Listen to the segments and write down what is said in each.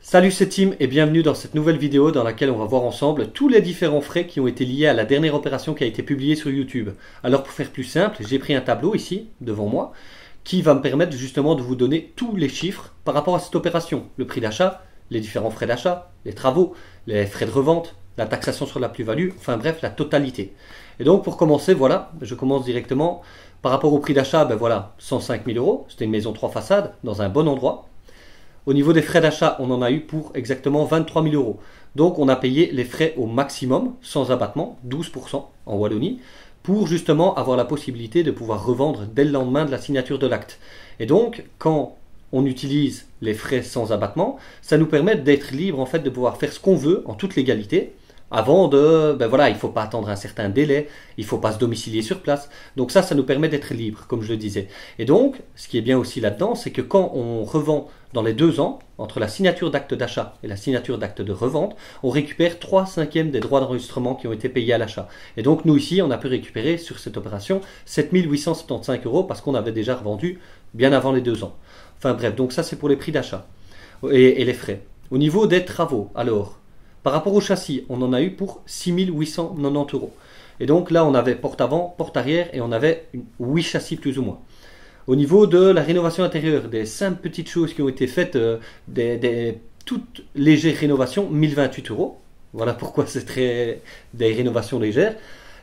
Salut, c'est Tim et bienvenue dans cette nouvelle vidéo dans laquelle on va voir ensemble tous les différents frais qui ont été liés à la dernière opération qui a été publiée sur YouTube. Alors pour faire plus simple, j'ai pris un tableau ici devant moi qui va me permettre justement de vous donner tous les chiffres par rapport à cette opération. Le prix d'achat, les différents frais d'achat, les travaux, les frais de revente, la taxation sur la plus-value, enfin bref, la totalité. Et donc pour commencer, voilà, je commence directement par rapport au prix d'achat, ben voilà, 105 000 euros, c'était une maison 3 façades dans un bon endroit. Au niveau des frais d'achat, on en a eu pour exactement 23 000 euros. Donc on a payé les frais au maximum, sans abattement, 12% en Wallonie, pour justement avoir la possibilité de pouvoir revendre dès le lendemain de la signature de l'acte. Et donc, quand on utilise les frais sans abattement, ça nous permet d'être libre en fait de pouvoir faire ce qu'on veut en toute légalité. Avant de, ben voilà, il ne faut pas attendre un certain délai, il ne faut pas se domicilier sur place. Donc ça nous permet d'être libre, comme je le disais. Et donc, ce qui est bien aussi là-dedans, c'est que quand on revend dans les 2 ans, entre la signature d'acte d'achat et la signature d'acte de revente, on récupère 3/5 des droits d'enregistrement qui ont été payés à l'achat. Et donc nous ici, on a pu récupérer sur cette opération 7 875 euros parce qu'on avait déjà revendu bien avant les 2 ans. Enfin bref, donc ça c'est pour les prix d'achat et les frais. Au niveau des travaux, alors... Par rapport au châssis, on en a eu pour 6 890 euros. Et donc là, on avait porte avant, porte arrière et on avait 8 châssis plus ou moins. Au niveau de la rénovation intérieure, des simples petites choses qui ont été faites, des toutes légères rénovations, 1028 euros. Voilà pourquoi c'est des rénovations légères.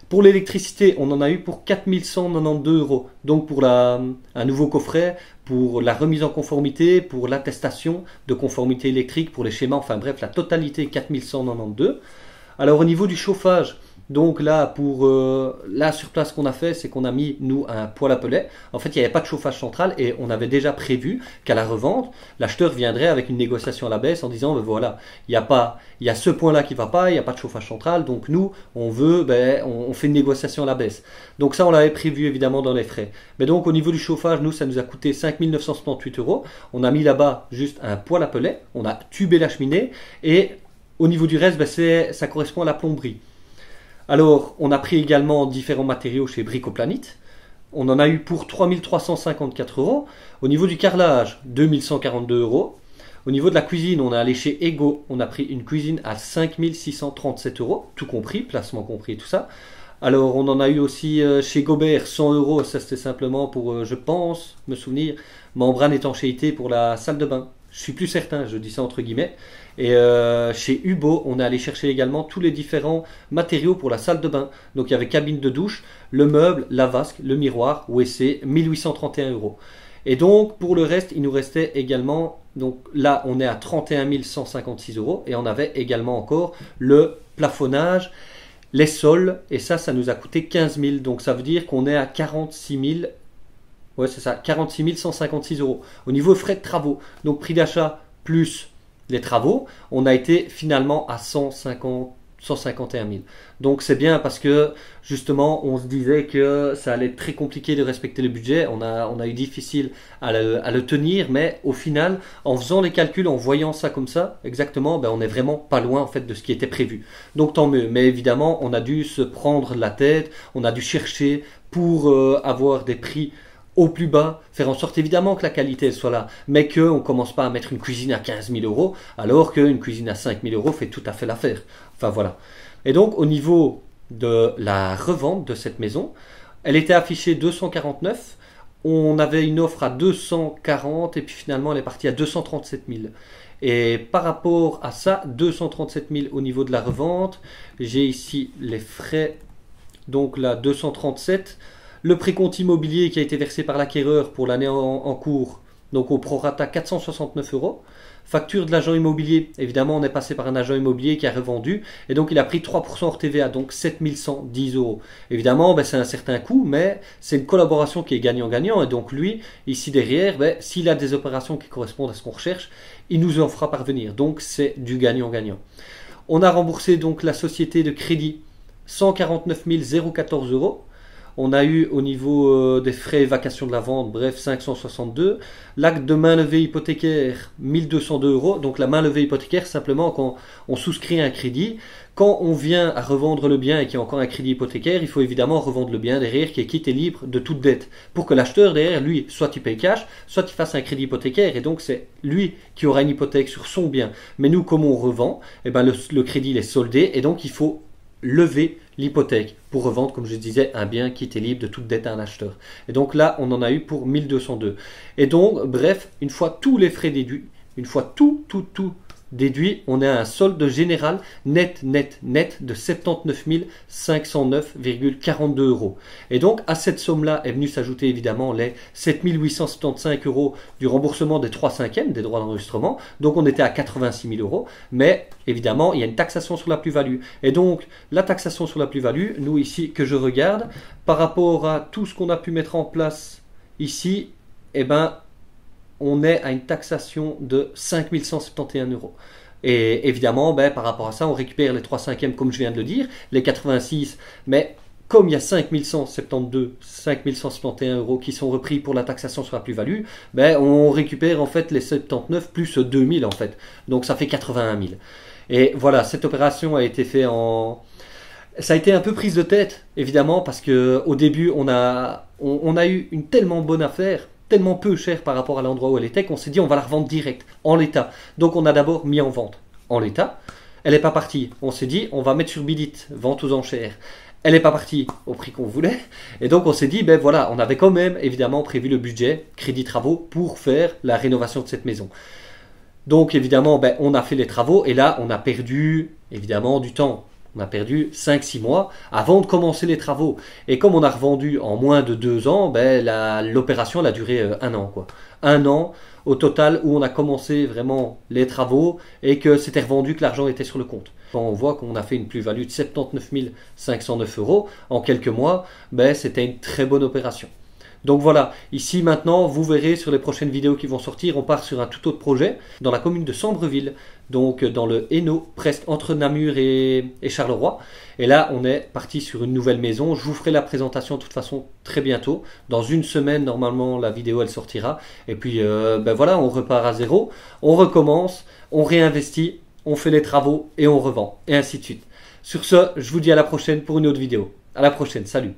Pour l'électricité, on en a eu pour 4 192 euros. Donc pour un nouveau coffret, pour la remise en conformité, pour l'attestation de conformité électrique, pour les schémas, enfin bref, la totalité 4 192. Alors au niveau du chauffage, donc là, là sur place, ce qu'on a fait, c'est qu'on a mis, nous, un poêle à pellets. En fait, il n'y avait pas de chauffage central et on avait déjà prévu qu'à la revente, l'acheteur viendrait avec une négociation à la baisse en disant, ben voilà, il y a ce point-là qui ne va pas, il n'y a pas de chauffage central, donc nous, on veut, on fait une négociation à la baisse. Donc ça, on l'avait prévu évidemment dans les frais. Mais donc au niveau du chauffage, nous, ça nous a coûté 5 978 euros. On a mis là-bas juste un poêle à pellets, on a tubé la cheminée et au niveau du reste, ça correspond à la plomberie. Alors, on a pris également différents matériaux chez Bricoplanite. On en a eu pour 3 354 euros. Au niveau du carrelage, 2 142 euros. Au niveau de la cuisine, on est allé chez Ego. On a pris une cuisine à 5 637 euros, tout compris, placement compris et tout ça. Alors, on en a eu aussi chez Gobert 100 euros. Ça, c'était simplement pour, je pense, me souvenir, membrane étanchéité pour la salle de bain. Je suis plus certain, je dis ça entre guillemets. Et chez Hubo, on est allé chercher également tous les différents matériaux pour la salle de bain. Donc il y avait cabine de douche, le meuble, la vasque, le miroir, WC, 1831 euros. Et donc pour le reste, il nous restait également, donc là on est à 31 156 euros. Et on avait également encore le plafonnage, les sols, et ça nous a coûté 15 000. Donc ça veut dire qu'on est à 46 000. Ouais, c'est ça, 46 156 euros. Au niveau frais de travaux, donc prix d'achat plus les travaux, on a été finalement à 151 000. Donc c'est bien parce que justement on se disait que ça allait être très compliqué de respecter le budget. On a eu difficile à le tenir, mais au final, en faisant les calculs, en voyant ça comme ça, exactement, on est vraiment pas loin en fait de ce qui était prévu. Donc tant mieux. Mais évidemment, on a dû se prendre la tête, on a dû chercher pour avoir des prix au plus bas, faire en sorte évidemment que la qualité soit là, mais qu'on ne commence pas à mettre une cuisine à 15 000 euros, alors qu'une cuisine à 5 000 euros fait tout à fait l'affaire. Enfin voilà. Et donc au niveau de la revente de cette maison, elle était affichée 249, on avait une offre à 240 et puis finalement elle est partie à 237 000. Et par rapport à ça, 237 000 au niveau de la revente, j'ai ici les frais, donc là 237. Le précompte immobilier qui a été versé par l'acquéreur pour l'année en cours, donc au prorata 469 euros. Facture de l'agent immobilier, évidemment on est passé par un agent immobilier qui a revendu et donc il a pris 3% hors TVA, donc 7 110 euros. Évidemment c'est un certain coût, mais c'est une collaboration qui est gagnant-gagnant et donc lui, ici derrière, s'il a des opérations qui correspondent à ce qu'on recherche, il nous en fera parvenir, donc c'est du gagnant-gagnant. On a remboursé donc la société de crédit 149 014 euros. On a eu au niveau des frais et vacations de la vente, bref, 562. L'acte de main levée hypothécaire, 1202 euros. Donc la main levée hypothécaire, simplement quand on souscrit un crédit. Quand on vient à revendre le bien et qu'il y a encore un crédit hypothécaire, il faut évidemment revendre le bien derrière qui est quitte et libre de toute dette. Pour que l'acheteur derrière, lui, soit il paye cash, soit il fasse un crédit hypothécaire. Et donc c'est lui qui aura une hypothèque sur son bien. Mais nous, comme on revend, eh ben, le crédit il est soldé et donc il faut lever l'hypothèque pour revendre, comme je disais, un bien qui était libre de toute dette à un acheteur. Et donc là, on en a eu pour 1202. Et donc, bref, une fois tous les frais déduits, une fois tout déduit, on a un solde général net de 79 509,42 euros. Et donc, à cette somme-là est venu s'ajouter évidemment les 7 875 euros du remboursement des 3/5 des droits d'enregistrement. Donc, on était à 86 000 euros. Mais évidemment, il y a une taxation sur la plus-value. Et donc, la taxation sur la plus-value, nous ici, que je regarde, par rapport à tout ce qu'on a pu mettre en place ici, eh ben, on est à une taxation de 5 171 euros. Et évidemment, ben, par rapport à ça, on récupère les 3/5 comme je viens de le dire, les 86, mais comme il y a 5 171 euros qui sont repris pour la taxation sur la plus-value, ben, on récupère en fait les 79 plus 2000 en fait. Donc ça fait 81 000. Et voilà, cette opération a été faite en... Ça a été un peu prise de tête, évidemment, parce qu'au début, on a eu une tellement bonne affaire, tellement peu cher par rapport à l'endroit où elle était, qu'on s'est dit on va la revendre direct, en l'état. Donc on a d'abord mis en vente en l'état. Elle n'est pas partie. On s'est dit on va mettre sur Bidit, vente aux enchères. Elle n'est pas partie au prix qu'on voulait. Et donc on s'est dit, ben voilà, on avait quand même évidemment prévu le budget crédit travaux pour faire la rénovation de cette maison. Donc évidemment, ben, on a fait les travaux et là on a perdu évidemment du temps. On a perdu 5-6 mois avant de commencer les travaux. Et comme on a revendu en moins de 2 ans, ben, l'opération a duré 1 an, quoi. 1 an au total où on a commencé vraiment les travaux et que c'était revendu, que l'argent était sur le compte. Quand on voit qu'on a fait une plus-value de 79 509 euros en quelques mois, ben, c'était une très bonne opération. Donc voilà, ici maintenant, vous verrez sur les prochaines vidéos qui vont sortir, on part sur un tout autre projet dans la commune de Sambreville, donc dans le Hainaut, presque entre Namur et Charleroi. Et là, on est parti sur une nouvelle maison. Je vous ferai la présentation de toute façon très bientôt. Dans une semaine, normalement, la vidéo elle sortira. Et puis, ben voilà, on repart à zéro, on recommence, on réinvestit, on fait les travaux et on revend, et ainsi de suite. Sur ce, je vous dis à la prochaine pour une autre vidéo. À la prochaine, salut!